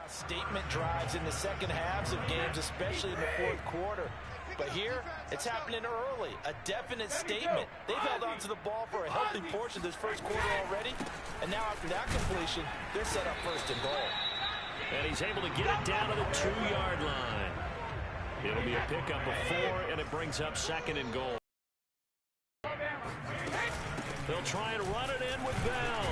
about statement drives in the second halves of games, especially in the fourth quarter. But here, it's happening early. A definite statement. They've held on to the ball for a healthy portion of this first quarter already. And now after that completion, they're set up first and goal. And he's able to get it down to the 2-yard line. It'll be a pickup of 4, and it brings up second and goal. They'll try and run it in with Bell.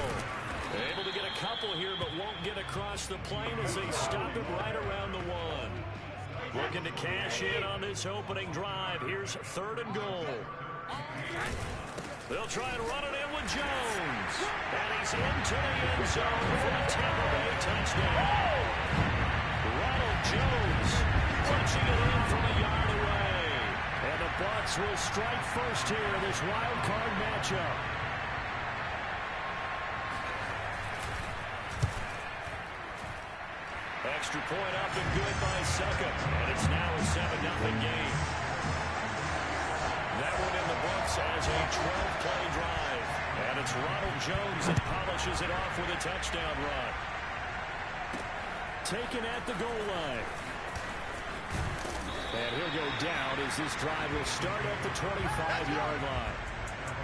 Able to get a couple here, but won't get across the plane as they stop it right around the 1. Looking to cash in on this opening drive. Here's third and goal. They'll try and run it in with Jones. And he's into the end zone for a Tampa Bay touchdown. Ronald Jones punching it in from a yard away. And the Bucs will strike first here in this wild card matchup. Extra point up and good by Succa. And it's now a 7-0 game. That one in the books as a 12-play drive. And it's Ronald Jones that polishes it off with a touchdown run. Taken at the goal line. And he'll go down as this drive will start at the 25-yard line.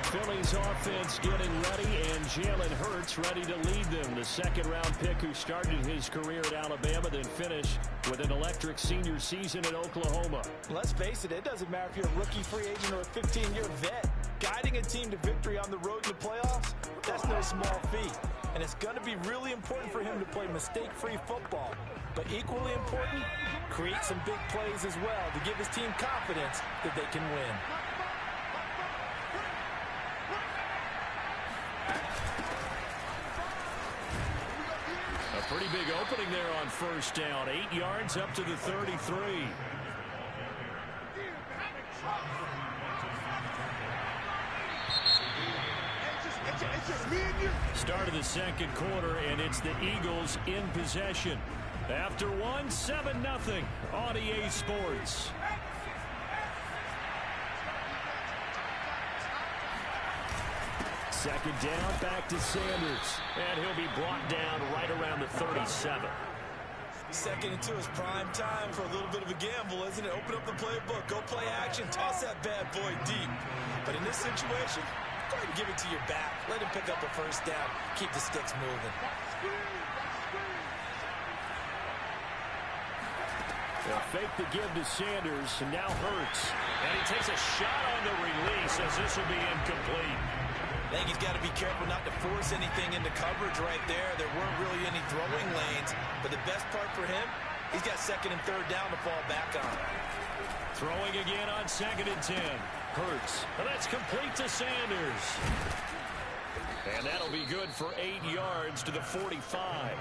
Philly's offense getting ready, and Jalen Hurts ready to lead them. The second-round pick who started his career at Alabama, then finished with an electric senior season at Oklahoma. Let's face it, it doesn't matter if you're a rookie free agent or a 15-year vet. Guiding a team to victory on the road to the playoffs, that's no small feat. And it's going to be really important for him to play mistake-free football. But equally important, create some big plays as well to give his team confidence that they can win. A pretty big opening there on first down. 8 yards up to the 33. Start of the second quarter, and it's the Eagles in possession. After one, 7-0 on EA Sports. Second down, back to Sanders. And he'll be brought down right around the 37. Second and 2 is prime time for a little bit of a gamble, isn't it? Open up the playbook, go play action, toss that bad boy deep. But in this situation, go ahead and give it to your back. Let him pick up a first down. Keep the sticks moving. They'll fake the give to Sanders, and now Hurts. And he takes a shot on the release as this will be incomplete. I think he's got to be careful not to force anything into coverage right there. There weren't really any throwing lanes, but the best part for him, he's got second and third down to fall back on. Throwing again on second and 10. Hurts. And that's complete to Sanders. And that'll be good for 8 yards to the 45.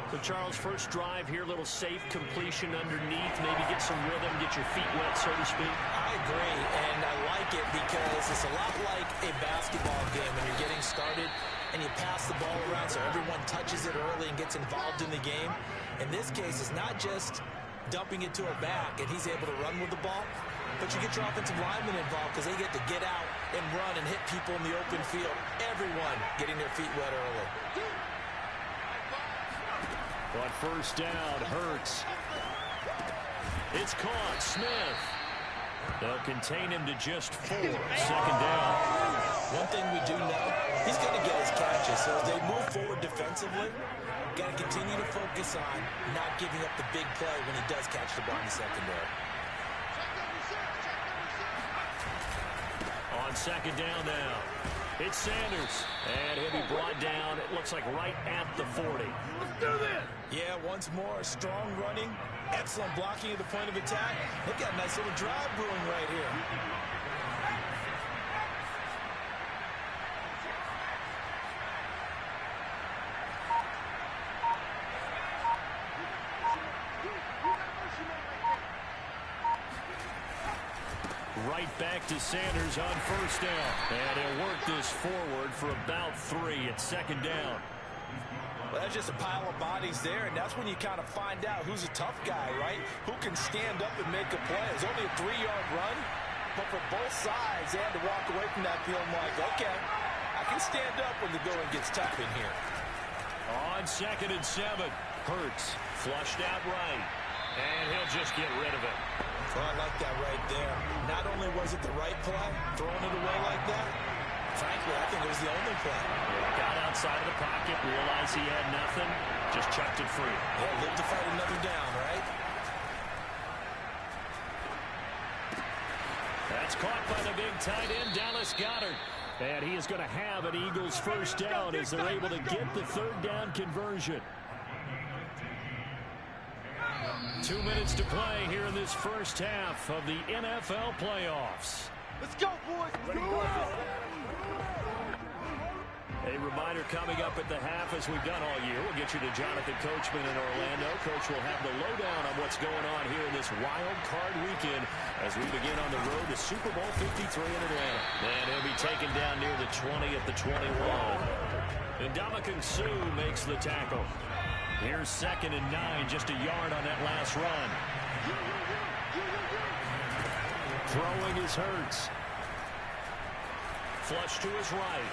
So, Charles, first drive here, little safe completion underneath. Maybe get some rhythm, get your feet wet, so to speak. I agree, and I like it because it's a lot like a basketball game when you're getting started and you pass the ball around so everyone touches it early and gets involved in the game. In this case, it's not just dumping it to a back and he's able to run with the ball, but you get your offensive linemen involved because they get to get out and run and hit people in the open field. Everyone getting their feet wet early. On first down, Hurts. It's caught. Smith. They'll contain him to just 4. Second down. One thing we do know, he's going to get his catches. So as they move forward defensively, got to continue to focus on not giving up the big play when he does catch the ball in the secondary. On second down now. It's Sanders, and he'll be brought down, it looks like right at the 40. Let's do this! Yeah, once more, strong running, excellent blocking at the point of attack. Look at a nice little drive brewing right here. Right back to Sanders on first down. And he'll work this forward for about 3 at second down. Well, that's just a pile of bodies there, and that's when you kind of find out who's a tough guy, right? Who can stand up and make a play. It's only a 3-yard run, but for both sides, they had to walk away from that feeling like, okay, I can stand up when the going gets tough in here. On second and 7. Hurts flushed out right, and he'll just get rid of it. Well, I like that right there. Not only was it the right play, throwing it away like that, frankly, I think it was the only play. Yeah, got outside of the pocket, realized he had nothing, just chucked it free. Yeah, live to fight another down, right? That's caught by the big tight end, Dallas Goedert. And he is going to have an Eagles first down as they're able to get the third down conversion. 2 minutes to play here in this first half of the NFL playoffs. Let's go, boys. Let's go. A reminder coming up at the half, as we've done all year. We'll get you to Jonathan Coachman in Orlando. Coach will have the lowdown on what's going on here in this wild card weekend as we begin on the road to Super Bowl 53 in Atlanta. And he'll be taken down near the 20 at the 21. And Ndamukong Suh makes the tackle. Here's 2nd and 9, just a yard on that last run. Throwing is Hurts. Flush to his right.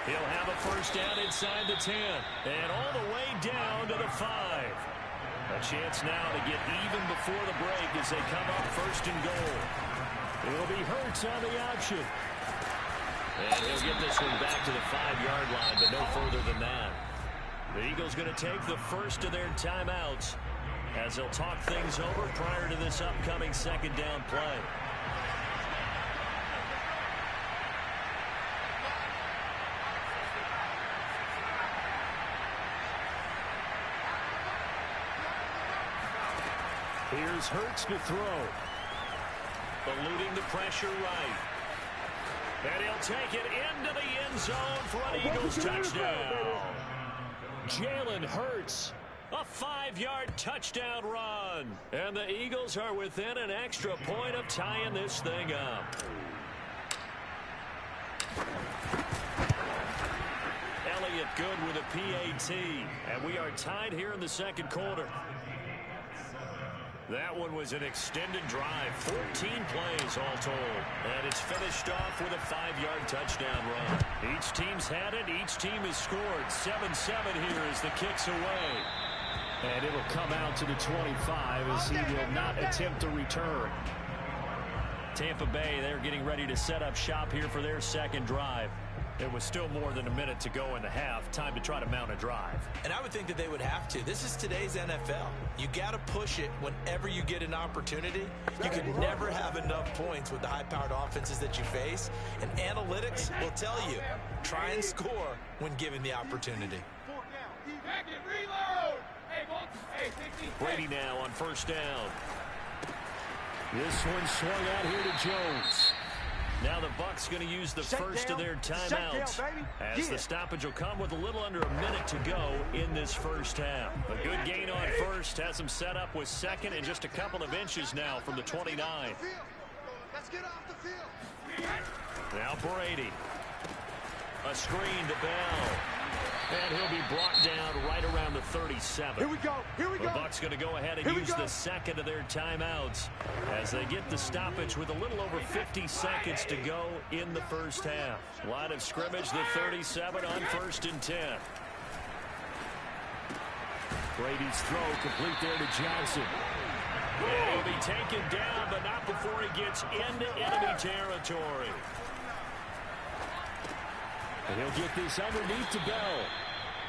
He'll have a first down inside the 10. And all the way down to the 5. A chance now to get even before the break as they come up 1st and goal. It'll be Hurts on the option. And he'll get this one back to the 5-yard line, but no further than that. The Eagles going to take the first of their timeouts as they'll talk things over prior to this upcoming 2nd down play. Here's Hurts to throw. Eluding the pressure right. And he'll take it into the end zone for an Eagles touchdown. Jalen Hurts, a 5-yard touchdown run. And the Eagles are within an extra point of tying this thing up. Elliott good with a PAT. And we are tied here in the 2nd quarter. That one was an extended drive, 14 plays all told. And it's finished off with a 5-yard touchdown run. Each team's had it. Each team has scored. 7-7 here as the kick's away. And it'll come out to the 25 as he will not attempt to return. Tampa Bay, they're getting ready to set up shop here for their 2nd drive. It was still more than a minute to go in the half. Time to try to mount a drive. And I would think that they would have to. This is today's NFL. You got to push it whenever you get an opportunity. You can never have enough points with the high-powered offenses that you face. And analytics will tell you, try and score when given the opportunity. Brady now on 1st down. This one swung out here to Jones. Now the Bucs going to use the first of their timeouts as the stoppage will come with a little under a minute to go in this first half. A good gain on first has them set up with 2nd and just a couple of inches now from the 29. Let's get off the field. Now Brady. A screen to Bell. And he'll be brought down right around the 37. Here we go. Here we go. The Bucs going to go ahead and use the 2nd of their timeouts as they get the stoppage with a little over 50 seconds to go in the first half. Line of scrimmage, the 37 on 1st and 10. Brady's throw complete there to Johnson. And he'll be taken down, but not before he gets into enemy territory. And he'll get this underneath to Bell.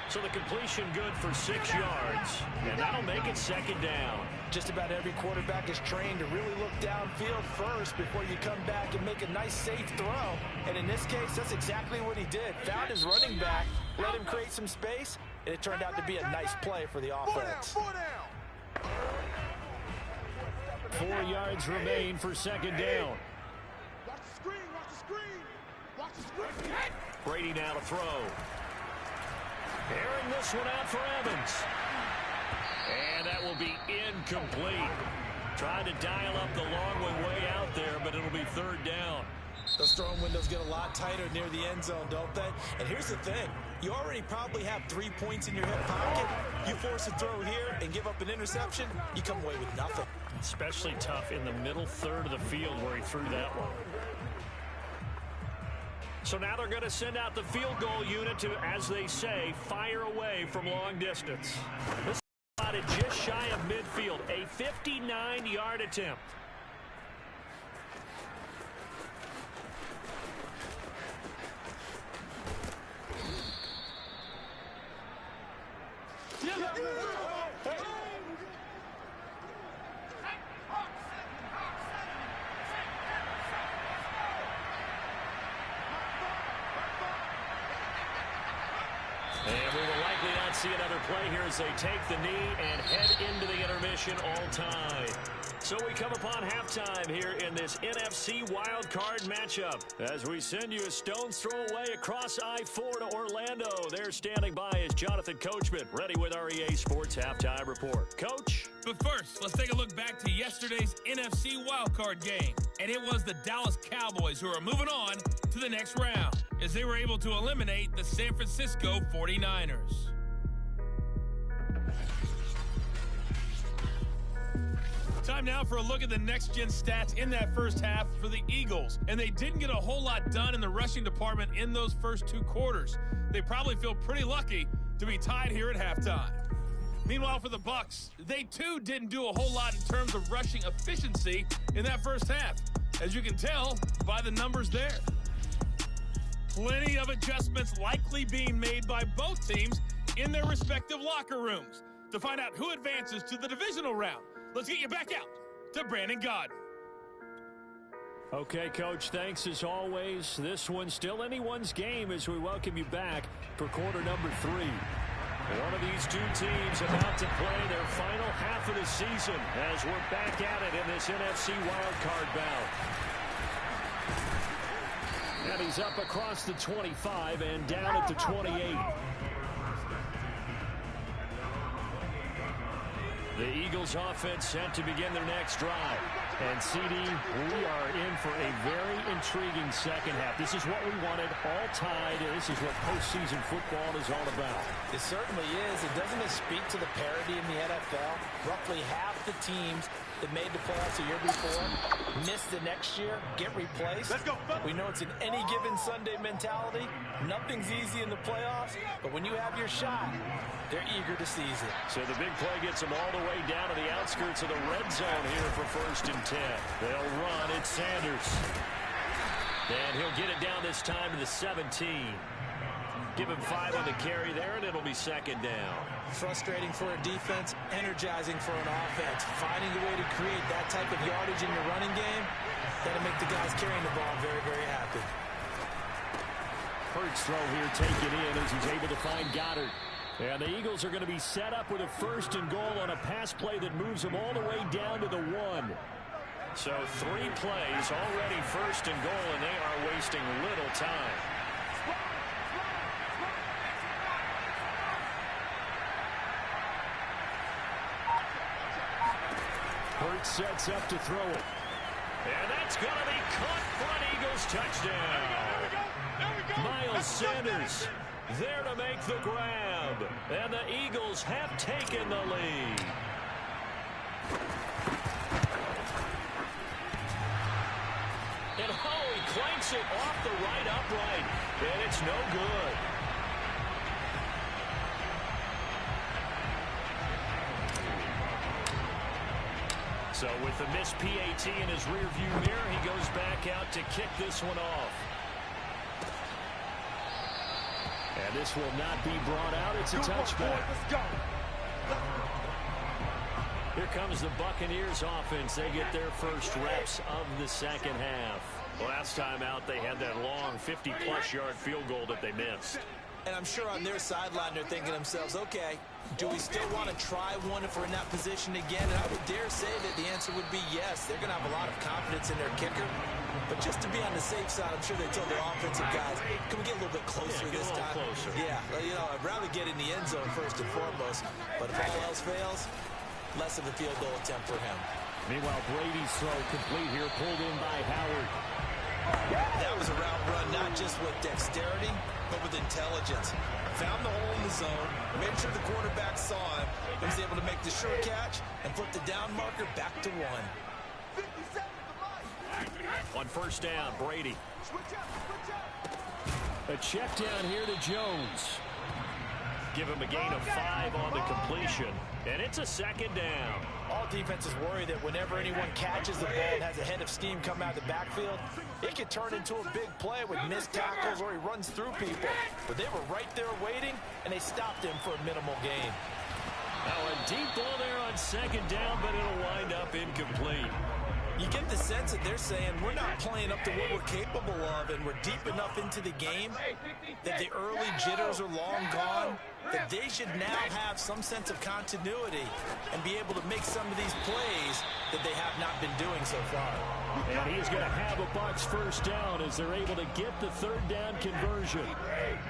So the completion good for 6 yards. And that'll make it 2nd down. Just about every quarterback is trained to really look downfield first before you come back and make a nice, safe throw. And in this case, that's exactly what he did. Found his running back, let him create some space, and it turned out to be a nice play for the offense. 4 yards remain for 2nd down. Watch the screen. Watch the screen. Watch the screen. Brady now to throw. Airing this one out for Evans. And that will be incomplete. Trying to dial up the long one way out there, but it'll be 3rd down. Those throwing windows get a lot tighter near the end zone, don't they? And here's the thing. You already probably have 3 points in your hip pocket. You force a throw here and give up an interception, you come away with nothing. Especially tough in the middle 3rd of the field where he threw that one. So now they're going to send out the field goal unit to, as they say, fire away from long distance. This is spotted just shy of midfield, a 59-yard attempt. And we will likely not see another play here as they take the knee and head into the intermission all time. So we come upon halftime here in this NFC Wildcard matchup. As we send you a stone's throw away across I-4 to Orlando. There standing by is Jonathan Coachman, ready with our EA Sports Halftime Report. Coach? But first, let's take a look back to yesterday's NFC Wildcard game. And it was the Dallas Cowboys who are moving on to the next round as they were able to eliminate the San Francisco 49ers. Time now for a look at the next-gen stats in that first half for the Eagles. And they didn't get a whole lot done in the rushing department in those first two quarters. They probably feel pretty lucky to be tied here at halftime. Meanwhile, for the Bucs, they too didn't do a whole lot in terms of rushing efficiency in that first half, as you can tell by the numbers there. Plenty of adjustments likely being made by both teams in their respective locker rooms. To find out who advances to the divisional round, let's get you back out to Brandon Gaudin. Okay, Coach, thanks as always. This one's still anyone's game as we welcome you back for quarter number 3. One of these two teams about to play their final half of the season as we're back at it in this NFC wildcard bout. And he's up across the 25 and down at the 28. The Eagles offense set to begin their next drive. And CD, we are in for a very intriguing second half. This is what we wanted, all tied. This is what postseason football is all about. It certainly is. And doesn't it speak to the parity in the NFL? Roughly half the teams that made the playoffs a year before miss the next year, get replaced. Let's go. We know it's an any given Sunday mentality. Nothing's easy in the playoffs, but when you have your shot, they're eager to seize it. So the big play gets them all the way down to the outskirts of the red zone here for 1st and 10. They'll run. It's Sanders. And he'll get it down this time to the 17. Give him 5 on the carry there, and it'll be 2nd down. Frustrating for a defense, energizing for an offense. Finding a way to create that type of yardage in your running game, that'll make the guys carrying the ball very, very happy. Hurts throw here taken in as he's able to find Goddard. And the Eagles are going to be set up with a 1st and goal on a pass play that moves them all the way down to the 1. So 3 plays already 1st and goal, and they are wasting little time. Hurts sets up to throw it. And that's going to be caught for an Eagles touchdown. Miles Sanders there to make the grab. And the Eagles have taken the lead. And he clanks it off the right upright. And it's no good. So with the missed PAT in his rearview mirror, he goes back out to kick this one off. And this will not be brought out. It's a touchback. Here comes the Buccaneers offense. They get their first reps of the second half. Last time out, they had that long 50-plus yard field goal that they missed. And I'm sure on their sideline they're thinking to themselves, okay, do we still want to try one if we're in that position again? And I would dare say that the answer would be yes. They're going to have a lot of confidence in their kicker. But just to be on the safe side, I'm sure they told their offensive guys, can we get a little bit closer this time? Closer. Yeah, you know, I'd rather get in the end zone first and foremost. But if all else fails, less of a field goal attempt for him. Meanwhile, Brady's throw complete here, pulled in by Howard. That was a route run, not just with dexterity, but with intelligence. Found the hole in the zone, made sure the quarterback saw him, and was able to make the sure catch and flip the down marker back to 1. On 1st down, Brady. A check down here to Jones. Give him a gain of 5 on the completion. And it's a second down. All defenses worry that whenever anyone catches the ball and has a head of steam come out of the backfield, it can turn into a big play with missed tackles or he runs through people. But they were right there waiting, and they stopped him for a minimal gain. Now a deep ball there on second down, but it'll wind up incomplete. You get the sense that they're saying we're not playing up to what we're capable of, and we're deep enough into the game that the early jitters are long gone, that they should now have some sense of continuity and be able to make some of these plays that they have not been doing so far. And he's going to have a Bucs first down as they're able to get the third down conversion.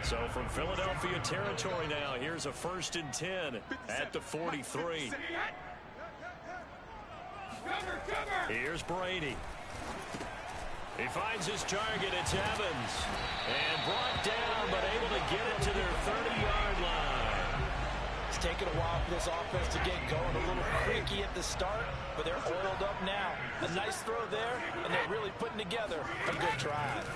So from Philadelphia territory now, here's a 1st and 10 at the 43. Here's Brady. He finds his target. It's Evans. And brought down, but able to get it to their 30-yard line. It's taken a while for this offense to get going. A little creaky at the start, but they're oiled up now. A nice throw there, and they're really putting together a good drive.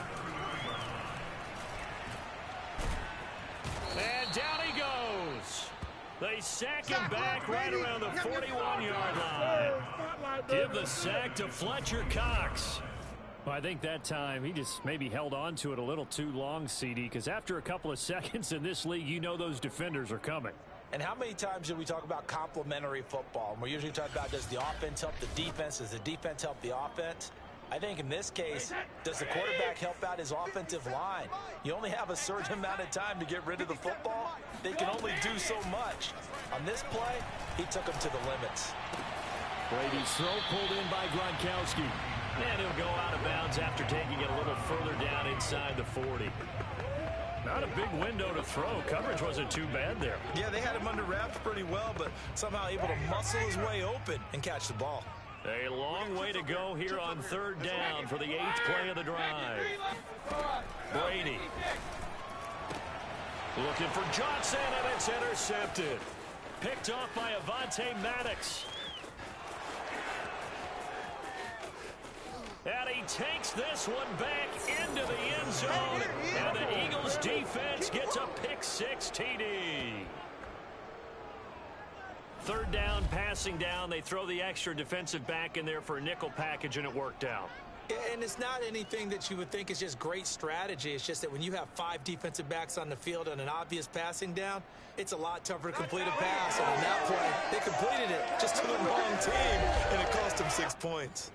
And down he goes. They sack him back right around the 41-yard line. Give the sack to Fletcher Cox. Well, I think that time he just maybe held on to it a little too long, CD, because after a couple of seconds in this league, you know those defenders are coming. And how many times do we talk about complementary football? And we're usually talking about, does the offense help the defense? Does the defense help the offense? I think in this case, does the quarterback help out his offensive line? You only have a certain amount of time to get rid of the football. They can only do so much. On this play, he took them to the limits. Brady's throw pulled in by Gronkowski. And he'll go out of bounds after taking it a little further down inside the 40. Not a big window to throw. Coverage wasn't too bad there. Yeah, they had him under wraps pretty well, but somehow able to muscle his way open and catch the ball. A long way to go here on 3rd down for the 8th play of the drive. Brady. Looking for Johnson, and it's intercepted. Picked off by Avonte Maddox. And he takes this one back into the end zone. And the Eagles defense gets a pick-6 TD. 3rd down, passing down. They throw the extra defensive back in there for a nickel package, and it worked out. And it's not anything that you would think is just great strategy. It's just that when you have 5 defensive backs on the field and an obvious passing down, it's a lot tougher to complete a pass. And on that play, they completed it just to the wrong team, and it cost them 6 points.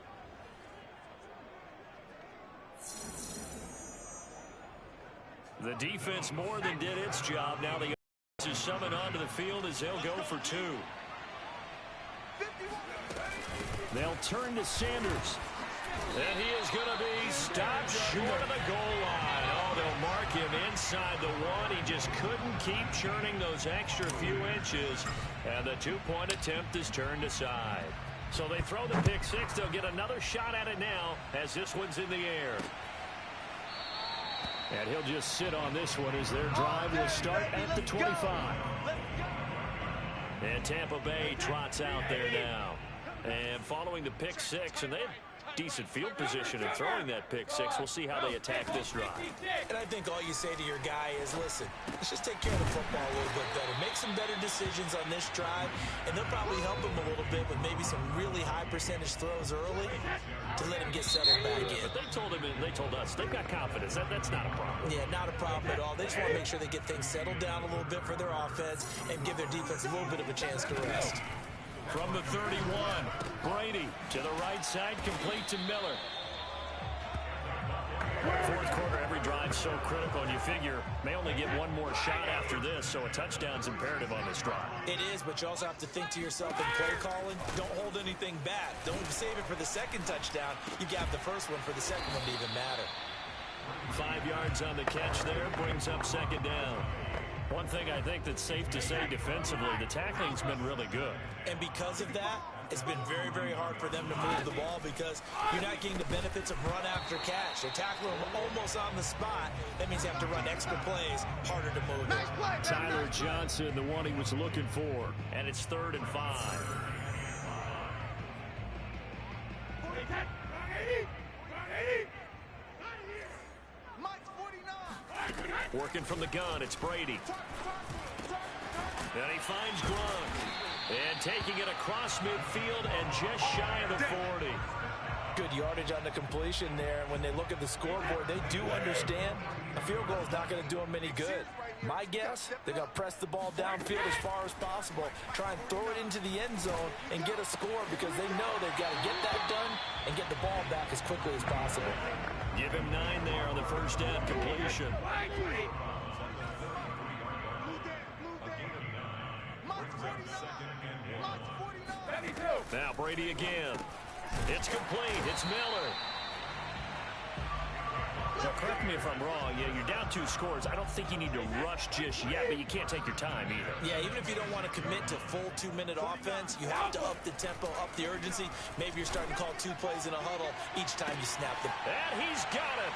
The defense more than did its job. Now the offense is summoned onto the field as they'll go for 2. They'll turn to Sanders. And he is going to be stopped short of the goal line. Oh, they'll mark him inside the 1. He just couldn't keep churning those extra few inches. And the 2-point attempt is turned aside. So they throw the pick-6. They'll get another shot at it now as this one's in the air. And he'll just sit on this one as their drive will start at the 25. And Tampa Bay trots out there now. And following the pick-6, and they have decent field position in throwing that pick-6. We'll see how they attack this drive. And I think all you say to your guy is, listen, let's just take care of the football a little bit better. Make some better decisions on this drive, and they'll probably help him a little bit with maybe some really high percentage throws early to let him get settled back in. But they told him, and they told us, they've got confidence. That's not a problem. Yeah, not a problem at all. They just want to make sure they get things settled down a little bit for their offense and give their defense a little bit of a chance to rest. From the 31, Brady to the right side, complete to Miller. 4th quarter, every drive so critical, and you figure may only get one more shot after this, so a touchdown's imperative on this drive. It is, but you also have to think to yourself in play calling, don't hold anything back. Don't save it for the second touchdown. You got the first one for the second one to even matter. 5 yards on the catch there, brings up 2nd down. One thing I think that's safe to say defensively, the tackling's been really good. And because of that, it's been very, very hard for them to move the ball because you're not getting the benefits of run after catch. They're tackling them almost on the spot. That means you have to run extra plays, harder to move it. Tyler Johnson, the one he was looking for. And it's 3rd and 5. Mike's 49. Working from the gun, it's Brady. And he finds Gronk. And taking it across midfield and just shy of the 40. Good yardage on the completion there. And when they look at the scoreboard, they do understand a field goal is not going to do them any good. My guess, they're going to press the ball downfield as far as possible, try and throw it into the end zone and get a score because they know they've got to get that done and get the ball back as quickly as possible. Give him 9 there on the first down completion. Now Brady again. It's complete. It's Miller. Now, correct me if I'm wrong. Yeah, you're down 2 scores. I don't think you need to rush just yet, but you can't take your time either. Yeah, even if you don't want to commit to full 2-minute offense, you have to up the tempo, up the urgency. Maybe you're starting to call 2 plays in a huddle each time you snap the. And he's got it.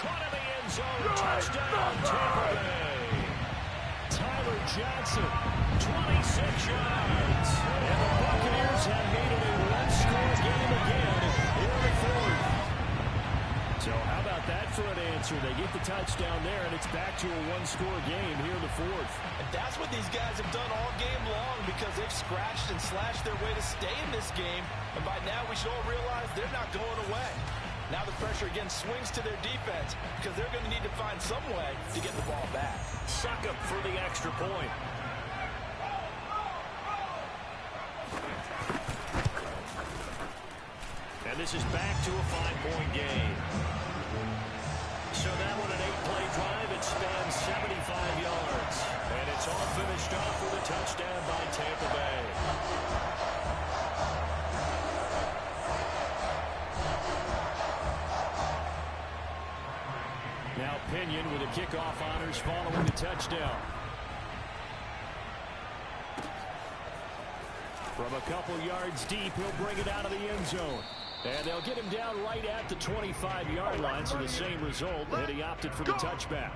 Caught in the end zone. Touchdown, Tampa Bay. Tyler Johnson, 26 yards. And the Buccaneers have made it a 1-score game again here in the 4th. So how about that for an answer? They get the touchdown there, and it's back to a 1-score game here in the 4th. And that's what these guys have done all game long because they've scratched and slashed their way to stay in this game. And by now we should all realize they're not going away. Now the pressure again swings to their defense because they're going to need to find some way to get the ball back. Suck up for the extra point. And this is back to a 5-point game. So that one, an 8-play drive. It spans 75 yards. And it's all finished off with a touchdown by Tampa Bay. Now Pinion with the kickoff honors following the touchdown. From a couple yards deep, he'll bring it out of the end zone. And they'll get him down right at the 25-yard line, so the same result, and he opted for the touchback.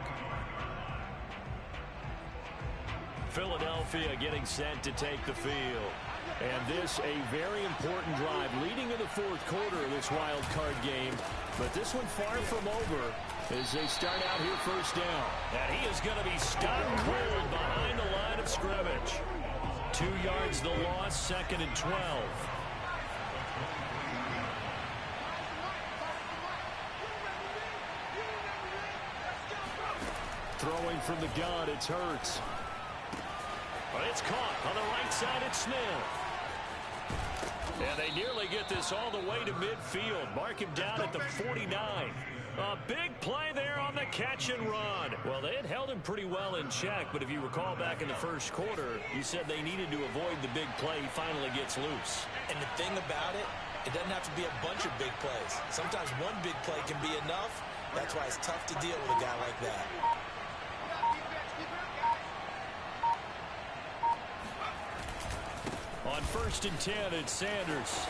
Philadelphia getting set to take the field. And this a very important drive leading in the 4th quarter of this wild card game. But this one far from over as they start out here first down. And he is going to be stone cold behind the line of scrimmage. 2 yards the loss, 2nd and 12. Throwing from the gun, it's Hurts. But it's caught on the right side, it's Smith. And they nearly get this all the way to midfield. Mark him down at the 49. A big play there on the catch and run. Well, they had held him pretty well in check, but if you recall back in the first quarter, you said they needed to avoid the big play. He finally gets loose. And the thing about it, it doesn't have to be a bunch of big plays. Sometimes one big play can be enough. That's why it's tough to deal with a guy like that. On 1st and 10, it's Sanders.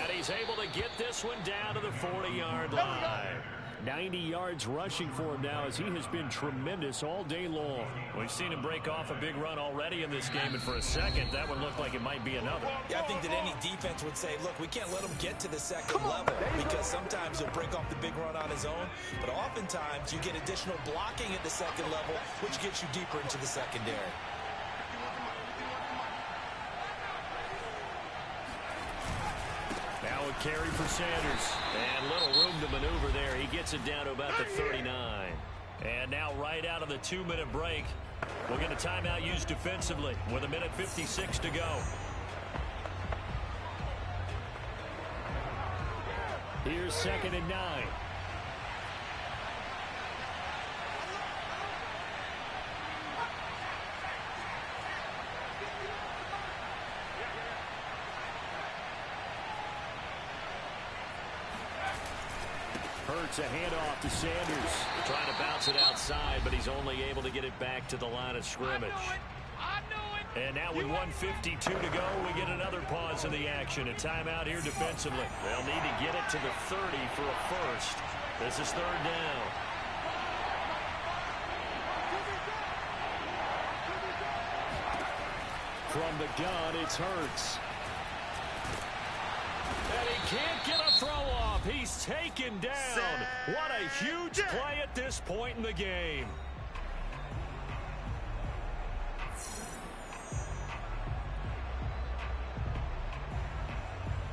And he's able to get this one down to the 40-yard line. 90 yards rushing for him now as he has been tremendous all day long. We've seen him break off a big run already in this game, and for a second, that one looked like it might be another. Yeah, I think that any defense would say, look, we can't let him get to the 2nd level because sometimes he'll break off the big run on his own, but oftentimes you get additional blocking at the 2nd level, which gets you deeper into the secondary. Now a carry for Sanders. And little room to maneuver there. He gets it down to about the 39. And now right out of the 2-minute break, we'll get a timeout used defensively with 1:56 to go. Here's 2nd and 9. Hurts a handoff to Sanders. Trying to bounce it outside, but he's only able to get it back to the line of scrimmage. And now with 1:52 to go, we get another pause in the action. A timeout here defensively. They'll need to get it to the 30 for a first. This is 3rd down. From the gun, it's Hurts. And he can't get a throw off. He's taken down. What a huge play at this point in the game.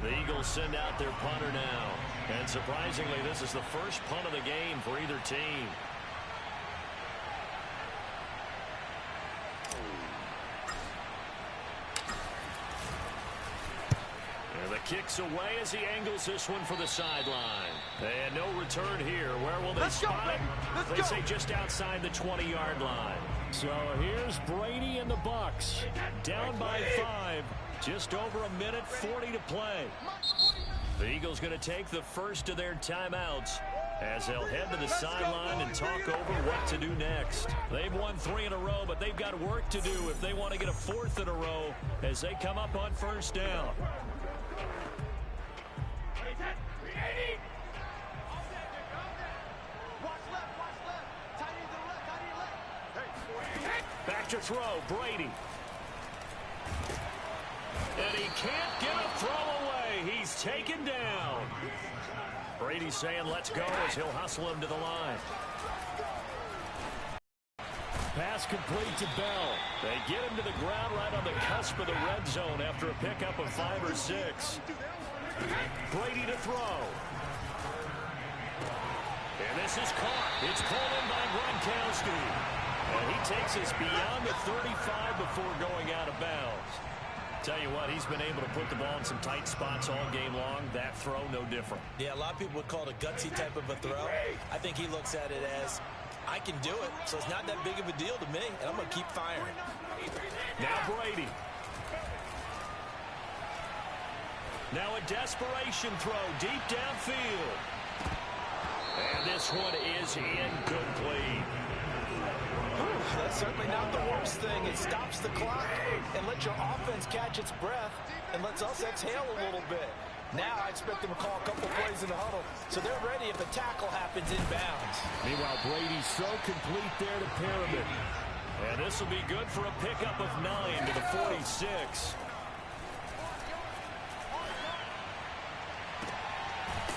The Eagles send out their punter now. And surprisingly, this is the first punt of the game for either team. And the kick's away as he angles this one for the sideline. And no return here. Where will they spot it? They say just outside the 20-yard line. So here's Brady and the Bucs. Down by 5. Just over a minute 40 to play. The Eagles going to take the first of their timeouts as they'll head to the sideline and talk over what to do next. They've won 3 in a row, but they've got work to do if they want to get a 4th in a row as they come up on first down. Back to throw, Brady. And he can't get a throw away. He's taken down. Brady's saying let's go as he'll hustle him to the line. Pass complete to Bell. They get him to the ground right on the cusp of the red zone after a pickup of 5 or 6. Brady to throw. And this is caught. It's pulled in by Gronkowski. And he takes us beyond the 35 before going out of bounds. Tell you what, he's been able to put the ball in some tight spots all game long. That throw, no different. Yeah, a lot of people would call it a gutsy type of a throw. I think he looks at it as, I can do it, so it's not that big of a deal to me, and I'm going to keep firing. Now Brady. Now a desperation throw deep downfield. And this one is incomplete. That's certainly not the worst thing. It stops the clock and lets your offense catch its breath and lets us exhale a little bit. Now I expect them to call a couple plays in the huddle so they're ready if a tackle happens inbounds. Meanwhile, Brady's so complete there to Pyramid. And this will be good for a pickup of 9 to the 46.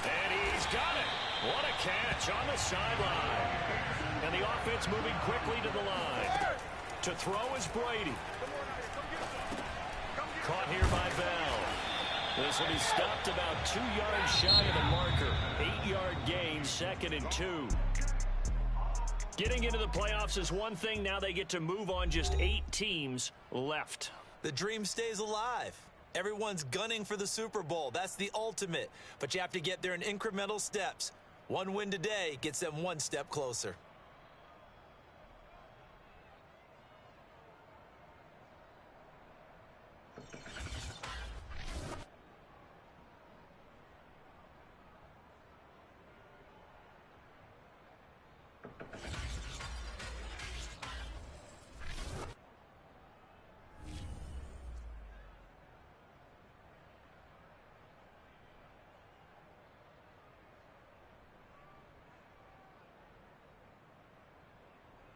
And he's got it. What a catch on the sideline. And the offense moving quickly to the line. To throw is Brady. Caught here by Bell. This will be stopped about 2 yards shy of the marker. 8-yard gain, 2nd and 2. Getting into the playoffs is one thing. Now they get to move on. Just 8 teams left. The dream stays alive. Everyone's gunning for the Super Bowl. That's the ultimate. But you have to get there in incremental steps. One win today gets them 1 step closer.